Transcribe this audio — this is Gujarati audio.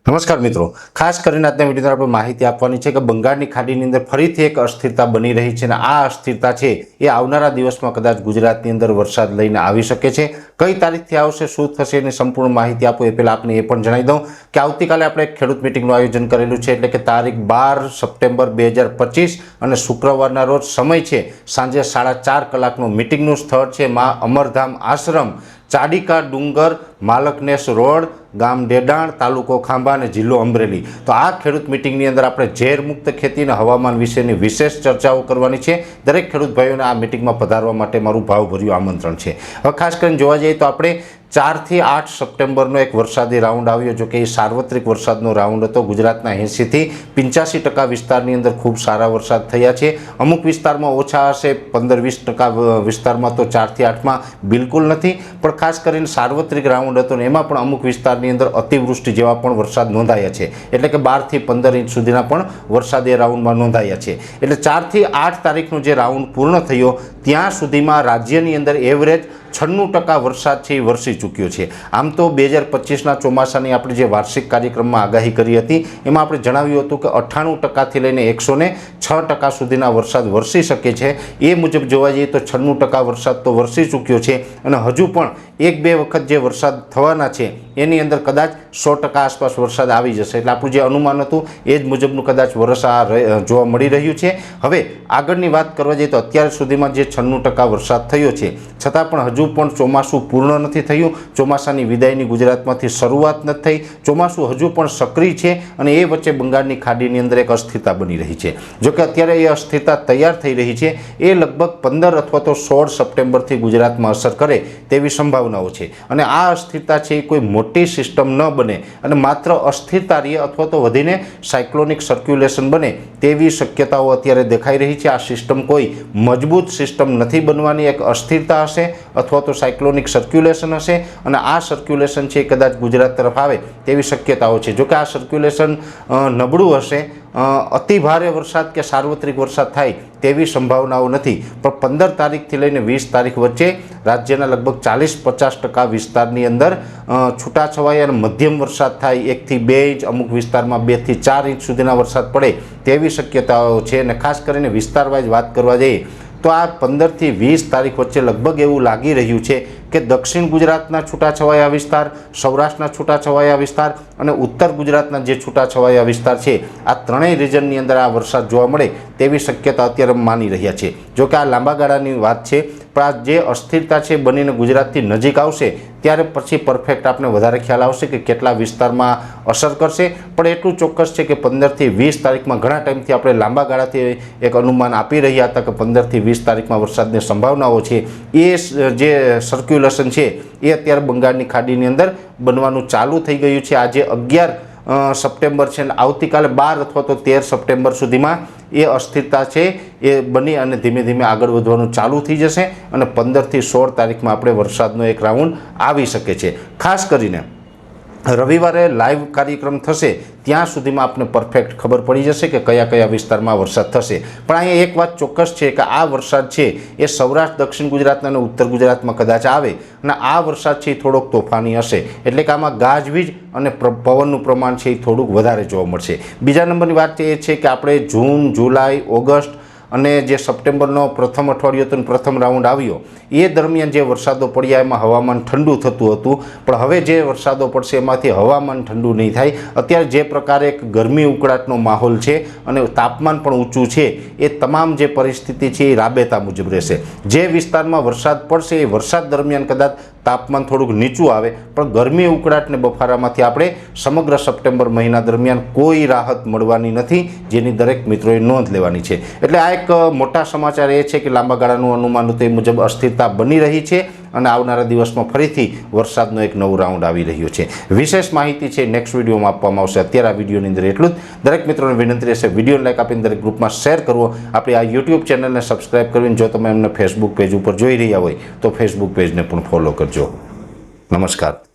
નમસ્કાર મિત્રો, ખાસ કરીને આજના વિડીયોમાં આપણે માહિતી આપવાની છે કે બંગાળની ખાડીની અંદર ફરીથી એક અસ્થિરતા બની રહી છે અને આ અસ્થિરતા છે એ આવનારા દિવસમાં કદાચ ગુજરાતની અંદર વરસાદ લઈને આવી શકે છે। કઈ તારીખથી આવશે, શું થશે એની સંપૂર્ણ માહિતી આપું એ પહેલાં આપણે એ પણ જણાવી દઉં કે આવતીકાલે આપણે એક ખેડૂત મિટિંગનું આયોજન કરેલું છે, એટલે કે તારીખ 12 સપ્ટેમ્બર 2025 અને શુક્રવારના રોજ સમય છે સાંજે 4:30 કલાકનું મિટિંગનું સ્થળ છે મા અમરધામ આશ્રમ, ચાડીકા ડુંગર, માલકનેસ રોડ, ગામ ડેડાણ, તાલુકો ખાંભા અને જિલ્લો અમરેલી। તો આ ખેડૂત મિટિંગની અંદર આપણે ઝેર મુક્ત ખેતી અને હવામાન વિશેની વિશેષ ચર્ચાઓ કરવાની છે। દરેક ખેડૂત ભાઈઓને આ મિટિંગમાં પધારવા માટે મારું ભાવભર્યું આમંત્રણ છે। હવે ખાસ કરીને જોવા જઈએ તો આપણે 4 થી 8 સપ્ટેમ્બરનો એક વરસાદી રાઉન્ડ આવ્યો, જો કે એ સાર્વત્રિક વરસાદનો રાઉન્ડ હતો। ગુજરાતના 80 થી 85% વિસ્તારની અંદર ખૂબ સારા વરસાદ થયા છે। અમુક વિસ્તારમાં ઓછા હશે, 15-20% વિસ્તારમાં તો 4 થી 8માં બિલકુલ નથી, પણ ખાસ કરીને સાર્વત્રિક રાઉન્ડ હતો ને એમાં પણ અમુક વિસ્તારની અંદર અતિવૃષ્ટિ જેવા પણ વરસાદ નોંધાયા છે, એટલે કે 12 થી 15 ઇંચ સુધીના પણ વરસાદ એ રાઉન્ડમાં નોંધાયા છે। એટલે 4 થી 8 તારીખનો જે રાઉન્ડ પૂર્ણ થયો ત્યાં સુધીમાં રાજ્યની અંદર એવરેજ 96% વરસાદ છે એ વરસી ચૂક્યો છે। આમ તો 2025ના ચોમાસાની આપણે જે વાર્ષિક કાર્યક્રમમાં આગાહી કરી હતી એમાં આપણે જણાવ્યું હતું કે 98%થી લઈને 106% સુધીના વરસાદ વરસી શકે છે। એ મુજબ જોવા જઈએ તો 96% વરસાદ તો વરસી ચૂક્યો છે અને હજુ પણ 1-2 વખત જે વરસાદ થવાના છે એની અંદર કદાચ 100% આસપાસ વરસાદ આવી જશે, એટલે આપણું જે અનુમાન હતું એ જ મુજબનું કદાચ વરસાદ જોવા મળી રહ્યું છે। હવે આગળની વાત કરવા જઈએ તો અત્યાર સુધીમાં જે 96% વરસાદ થયો છે છતાં પણ હજુ પણ ચોમાસું પૂર્ણ નથી થયું, ચોમાસાની વિદાયની ગુજરાતમાંથી શરૂઆત નથી થઈ, ચોમાસું હજુ પણ સક્રિય છે અને એ વચ્ચે બંગાળની ખાડીની અંદર એક અસ્થિરતા બની રહી છે। જોકે અત્યારે એ અસ્થિરતા તૈયાર થઈ રહી છે, એ લગભગ 15 અથવા તો 16 સપ્ટેમ્બરથી ગુજરાતમાં અસર કરે તેવી સંભાવનાઓ છે અને આ અસ્થિરતા છે એ કોઈ મોટી સિસ્ટમ ન બને અને માત્ર અસ્થિરતા રહે અથવા તો વધીને સાયક્લોનિક સર્ક્યુલેશન બને તેવી શક્યતાઓ અત્યારે દેખાઈ રહી છે। આ સિસ્ટમ કોઈ મજબૂત સિસ્ટમ નથી બનવાની, એક અસ્થિરતા હશે અથવા તો સાયક્લોનિક સર્ક્યુલેશન હશે અને આ સર્ક્યુલેશન છે કદાચ ગુજરાત તરફ આવે તેવી શક્યતાઓ છે। જોકે આ સર્ક્યુલેશન નબળું હશે, અતિ ભારે વરસાદ કે સાર્વત્રિક વરસાદ થાય તેવી સંભાવનાઓ નથી, પણ 15 તારીખથી લઈને 20 તારીખ વચ્ચે રાજ્યના લગભગ 40-50% વિસ્તારની અંદર છૂટાછવાયા અને મધ્યમ વરસાદ થાય, 1 થી 2 ઇંચ, અમુક વિસ્તારમાં 2 થી 4 ઇંચ સુધીના વરસાદ પડે તેવી શક્યતાઓ છે। અને ખાસ કરીને વિસ્તાર વાઇઝ વાત કરવા જઈએ તો આ 15 થી 20 તારીખ વચ્ચે લગભગ એવું લાગી રહ્યું છે કે દક્ષિણ ગુજરાતના છૂટાછવાયા વિસ્તાર, સૌરાષ્ટ્રના છૂટાછવાયા વિસ્તાર અને ઉત્તર ગુજરાતના જે છૂટાછવાયા વિસ્તાર છે આ ત્રણેય રિજનની અંદર આ વરસાદ જોવા મળે તેવી શક્યતા અત્યારે માની રહ્યા છે। જોકે આ લાંબા ગાળાની વાત છે, પણ આ જે અસ્થિરતા છે બનીને ગુજરાતથી નજીક આવશે ત્યારે પછી પરફેક્ટ આપણે વધારે ખ્યાલ આવશે કે કેટલા વિસ્તારમાં અસર કરશે। પણ એટલું ચોક્કસ છે કે 15 થી 20 તારીખમાં ઘણા ટાઈમથી આપણે લાંબા ગાળાથી એક અનુમાન આપી રહ્યા હતા કે 15 થી 20 તારીખમાં વરસાદની સંભાવનાઓ છે, એ જે સર્ક્યુલેશન છે એ અત્યારે બંગાળની ખાડીની અંદર બનવાનું ચાલુ થઈ ગયું છે। આજે 11 સપ્ટેમ્બર છે અને આવતીકાલે 12 અથવા તો 13 સપ્ટેમ્બર સુધીમાં એ અસ્થિરતા છે એ બની અને ધીમે ધીમે આગળ વધવાનું ચાલુ થઈ જશે અને 15 થી 16 તારીખમાં આપણે વરસાદનો એક રાઉન્ડ આવી શકે છે। ખાસ કરીને રવિવારે લાઈવ કાર્યક્રમ થશે ત્યાં સુધીમાં આપને પરફેક્ટ ખબર પડી જશે કે કયા કયા વિસ્તારમાં વરસાદ થશે। પણ અહીંયા એક વાત ચોક્કસ છે કે આ વરસાદ છે એ સૌરાષ્ટ્ર, દક્ષિણ ગુજરાતના અને ઉત્તર ગુજરાતમાં કદાચ આવે અને આ વરસાદ છે એ થોડોક તોફાની હશે, એટલે કે આમાં ગાજવીજ અને પવનનું પ્રમાણ છે એ થોડુંક વધારે જોવા મળશે। બીજા નંબરની વાત એ છે કે આપણે જૂન, જુલાઈ, ઓગસ્ટ અને જે સપ્ટેમ્બરનો પ્રથમ અઠવાડિયું હતું પ્રથમ રાઉન્ડ આવ્યો એ દરમિયાન જે વરસાદો પડ્યા એમાં હવામાન ઠંડુ થતું હતું, પણ હવે જે વરસાદો પડશે એમાંથી હવામાન ઠંડુ નહીં થાય। અત્યારે જે પ્રકારે એક ગરમી ઉકળાટનો માહોલ છે અને તાપમાન પણ ઊંચું છે એ તમામ જે પરિસ્થિતિ છે એ રાબેતા મુજબ રહેશે। જે વિસ્તારમાં વરસાદ પડશે એ વરસાદ દરમિયાન કદાચ તાપમાન થોડુંક નીચું આવે, પણ ગરમી ઉકળાટ ને બફારામાંથી આપણે સમગ્ર સપ્ટેમ્બર મહિના દરમિયાન કોઈ રાહત મળવાની નથી, જેની દરેક મિત્રોએ નોંધ લેવાની છે। એટલે આ એક મોટા સમાચાર એ છે કે લાંબા ગાળાનું અનુમાન તે મુજબ અસ્થિરતા બની રહી છે અને આવનારા દિવસમાં ફરીથી વરસાદનો એક નવો રાઉન્ડ આવી રહ્યો છે। વિશેષ માહિતી છે નેક્સ્ટ વિડીયોમાં આપવામાં આવશે। અત્યારે આ વિડીયોની અંદર એટલું જ। દરેક મિત્રોને વિનંતી રહેશે વિડીયોને લાઈક આપીને દરેક ગ્રુપમાં શેર કરવો, આપણી આ યુટ્યુબ ચેનલને સબસ્ક્રાઈબ કરીને જો તમે એમને ફેસબુક પેજ ઉપર જોઈ રહ્યા હોય તો ફેસબુક પેજને પણ ફોલો કરજો। નમસ્કાર।